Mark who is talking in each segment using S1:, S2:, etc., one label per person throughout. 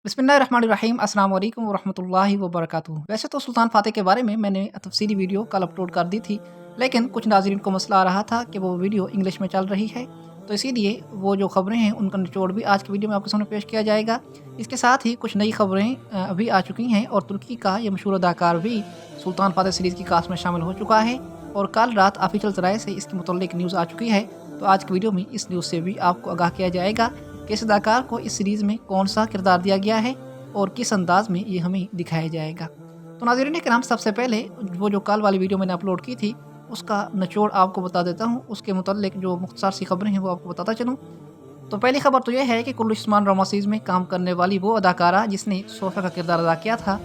S1: बिस्मिल्लाहिर्रहमानिर्रहीम अस्सलाम वालेकुम वरहमतुल्लाहि वबरकातुहू। वैसे तो सुल्तान फ़ातेह के बारे में मैंने तफसीली वीडियो कल अपलोड कर दी थी, लेकिन कुछ नाज़रीन को मसला आ रहा था कि वो वीडियो इंग्लिश में चल रही है, तो इसीलिए वो जो ख़बरें हैं उनका निचोड़ भी आज की वीडियो में आपके सामने पेश किया जाएगा। इसके साथ ही कुछ नई ख़बरें अभी आ चुकी हैं और तुर्की का ये मशहूर अदाकार भी सुल्तान फ़ातेह सीरीज़ की कास्ट में शामिल हो चुका है और कल रात ऑफिशियल ज़राए से इसके मुतल्लिक़ न्यूज़ आ चुकी है। तो आज की वीडियो में इस न्यूज़ से भी आपको आगाह किया जाएगा कि इस अदाकार को इस सीरीज़ में कौन सा किरदार दिया गया है और किस अंदाज में ये हमें दिखाया जाएगा। तो नाज़रीन किराम, सबसे पहले वो जो कल वाली वीडियो मैंने अपलोड की थी उसका निचोड़ आपको बता देता हूँ, उसके मुतल्लिक़ जो मुख्तसर सी खबरें हैं वो आपको बताता चलूँ। तो पहली खबर तो यह है कि कुल्लू उस्मान ड्रामा सीरीज़ में काम करने वाली वो अदाकारा जिसने सोफ़ा का किरदार अदा किया था,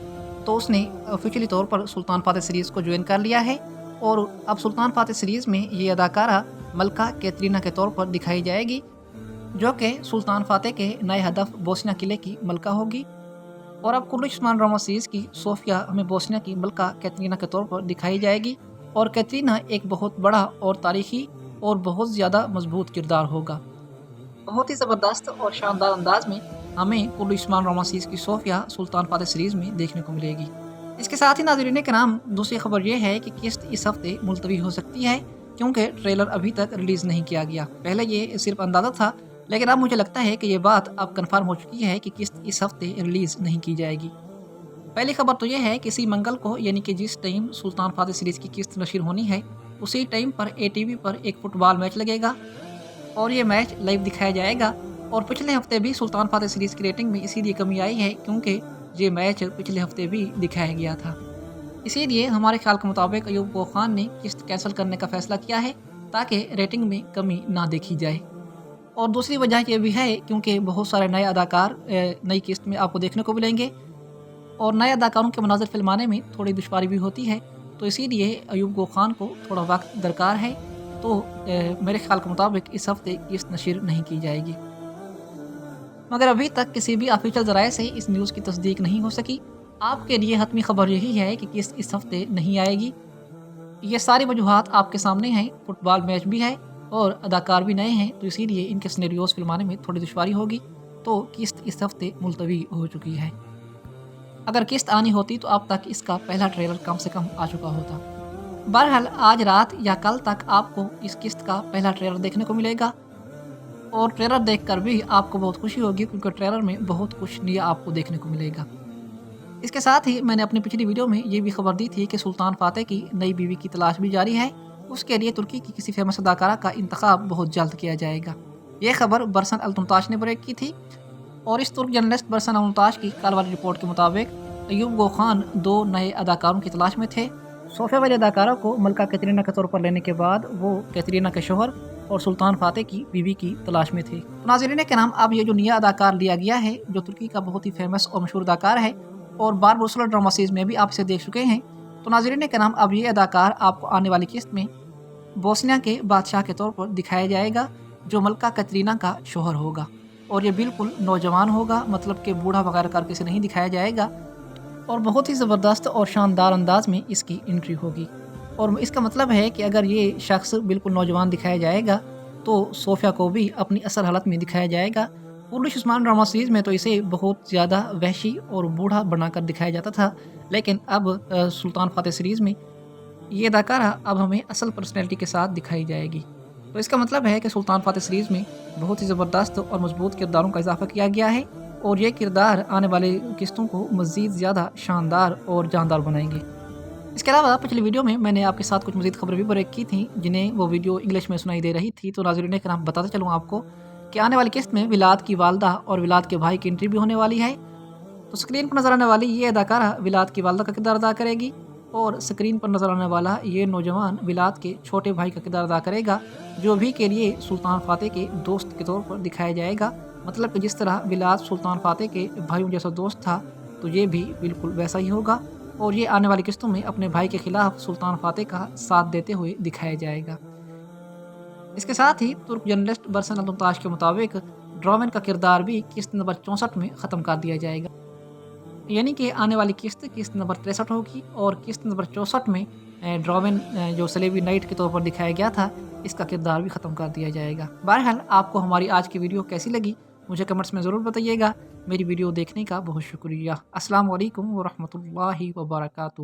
S1: तो उसने ऑफिशियली तौर पर सुल्तान फ़ातेह सीरीज़ को ज्वाइन कर लिया है और अब सुल्तान फ़ातेह सीरीज़ में ये अदाकारा मलका कैटरीना के तौर पर दिखाई जाएगी, जो कि सुल्तान फ़ातेह के नए हदफ बोस्निया किले की मलका होगी। और अब कुल्लू उस्मान ड्रामा सीरीज़ की सोफिया हमें बोस्निया की मलका कैटरीना के तौर पर दिखाई जाएगी और कैटरीना एक बहुत बड़ा और तारीखी और बहुत ज़्यादा मजबूत किरदार होगा। बहुत ही ज़बरदस्त और शानदार अंदाज में हमें कुल्लू उस्मान ड्रामा सीरीज़ की सोफिया सुल्तान फ़ातेह सीरीज़ में देखने को मिलेगी। इसके साथ ही नाज़रीन कराम, दूसरी खबर यह है कि किस्त इस हफ्ते मुलतवी हो सकती है क्योंकि ट्रेलर अभी तक रिलीज़ नहीं किया गया। पहले ये सिर्फ अंदाज़ा था, लेकिन अब मुझे लगता है कि ये बात अब कन्फर्म हो चुकी है कि किस्त इस हफ्ते रिलीज़ नहीं की जाएगी। पहली खबर तो यह है कि इसी मंगल को, यानी कि जिस टाइम सुल्तान फ़ातेह सीरीज़ की किस्त नशर होनी है, उसी टाइम पर ATV पर एक फुटबॉल मैच लगेगा और ये मैच लाइव दिखाया जाएगा। और पिछले हफ्ते भी सुल्तान फ़ातेह सीरीज़ की रेटिंग में इसीलिए कमी आई है क्योंकि ये मैच पिछले हफ्ते भी दिखाया गया था। इसीलिए हमारे ख्याल के मुताबिक अयूब गो खान ने किस्त कैंसिल करने का फैसला किया है ताकि रेटिंग में कमी ना देखी जाए। और दूसरी वजह यह भी है क्योंकि बहुत सारे नए अदाकार नई किस्त में आपको देखने को मिलेंगे और नए अदाकारों के मनाज़र फिल्माने में थोड़ी दुश्वारी भी होती है, तो इसीलिए अयूब गो खान को थोड़ा वक्त दरकार है। तो मेरे ख्याल के मुताबिक इस हफ्ते किस्त नशर नहीं की जाएगी, मगर अभी तक किसी भी ऑफिशियल ज़राए से इस न्यूज़ की तस्दीक नहीं हो सकी। आपके लिए हतमी खबर यही है कि किस्त इस हफ्ते नहीं आएगी। ये सारी वजूहात आपके सामने हैं, फुटबॉल मैच भी है और अदाकार भी नए हैं, तो इसीलिए इनके सिनेरियोस फिल्माने में थोड़ी दुश्वारी होगी। तो किस्त इस हफ्ते मुलतवी हो चुकी है। अगर किस्त आनी होती तो अब तक इसका पहला ट्रेलर कम से कम आ चुका होता। बहरहाल आज रात या कल तक आपको इस किस्त का पहला ट्रेलर देखने को मिलेगा और ट्रेलर देखकर भी आपको बहुत खुशी होगी क्योंकि ट्रेलर में बहुत कुछ नया आपको देखने को मिलेगा। इसके साथ ही मैंने अपनी पिछली वीडियो में ये भी खबर दी थी कि सुल्तान फ़ातेह की नई बीवी की तलाश भी जारी है। उसके लिए तुर्की की किसी फेमस अदाकारा का इंतखाब बहुत जल्द किया जाएगा। यह खबर बरसन अल-तुमताश ने ब्रेक की थी और इस तुर्क जर्नलिस्ट बरसन अल-तुमताश की कल वाली रिपोर्ट के मुताबिक अयूब गो खान 2 नए अदाकारों की तलाश में थे। सोफे वाले अदाकारा को मलका कैटरीना के तौर पर लेने के बाद वो कैटरीना के शोहर और सुल्तान फ़ातेह की बीवी की तलाश में थे। तो नाज़रीन के नाम, अब ये जो नया अदाकार लिया गया है जो तुर्की का बहुत ही फेमस और मशहूर अदाकार है और बारबुरसुला ड्रामा सीरीज़ में भी आप इसे देख चुके हैं, तो नाज़रीन के नाम अब ये अदाकार आपको आने वाली किस्त में बोस्निया के बादशाह के तौर पर दिखाया जाएगा जो मलका कैटरीना का शोहर होगा और ये बिल्कुल नौजवान होगा, मतलब कि बूढ़ा वगैरह करके इसे नहीं दिखाया जाएगा और बहुत ही ज़बरदस्त और शानदार अंदाज में इसकी एंट्री होगी। और इसका मतलब है कि अगर ये शख्स बिल्कुल नौजवान दिखाया जाएगा तो सोफिया को भी अपनी असल हालत में दिखाया जाएगा। कुल्लू उस्मान ड्रामा सीरीज़ में तो इसे बहुत ज़्यादा वहशी और बूढ़ा बनाकर दिखाया जाता था, लेकिन अब सुल्तान फ़ातेह सीरीज़ में ये अदाकारा अब हमें असल पर्सनैलिटी के साथ दिखाई जाएगी। तो इसका मतलब है कि सुल्तान फ़ातेह सीरीज़ में बहुत ही ज़बरदस्त और मजबूत किरदारों का इजाफा किया गया है और ये किरदार आने वाले किस्तों को मज़ीद ज़्यादा शानदार और जानदार बनाएंगे। इसके अलावा पिछली वीडियो में मैंने आपके साथ कुछ मज़ीद खबरें भी ब्रेक की थी जिन्हें वो वीडियो इंग्लिश में सुनाई दे रही थी। तो नाज़रीन के नाम बताते चलूँ आपको कि आने वाली किस्त में विलाद की वालदा और विलाद के भाई की एंट्री भी होने वाली है। तो स्क्रीन पर नज़र आने वाली ये अदाकारा विलाद की वालदा का किरदार अदा करेगी और स्क्रीन पर नज़र आने वाला ये नौजवान विलाद के छोटे भाई का किरदार अदा करेगा, जो भी के लिए सुल्तान फ़ातेह के दोस्त के तौर पर दिखाया जाएगा। मतलब कि जिस तरह विलाद सुल्तान फ़ातेह के भाइयों जैसा दोस्त था, तो ये भी बिल्कुल वैसा ही होगा और ये आने वाली किस्तों में अपने भाई के खिलाफ सुल्तान फ़ातेह का साथ देते हुए दिखाया जाएगा। इसके साथ ही तुर्क जर्नलिस्ट बरसन अल-तुमताश के मुताबिक ड्रॉमैन का किरदार भी किस्त नंबर 64 में ख़त्म कर दिया जाएगा, यानी कि आने वाली किस्त नंबर 63 होगी और किस्त नंबर 64 में ड्रॉमैन जो सलेबी नाइट के तौर पर दिखाया गया था, इसका किरदार भी ख़त्म कर दिया जाएगा। बहरहाल आपको हमारी आज की वीडियो कैसी लगी مجھے کمنٹس میں ضرور بتائیے گا۔ میری ویڈیو دیکھنے کا بہت شکریہ۔ السلام علیکم ورحمۃ اللہ وبرکاتہ۔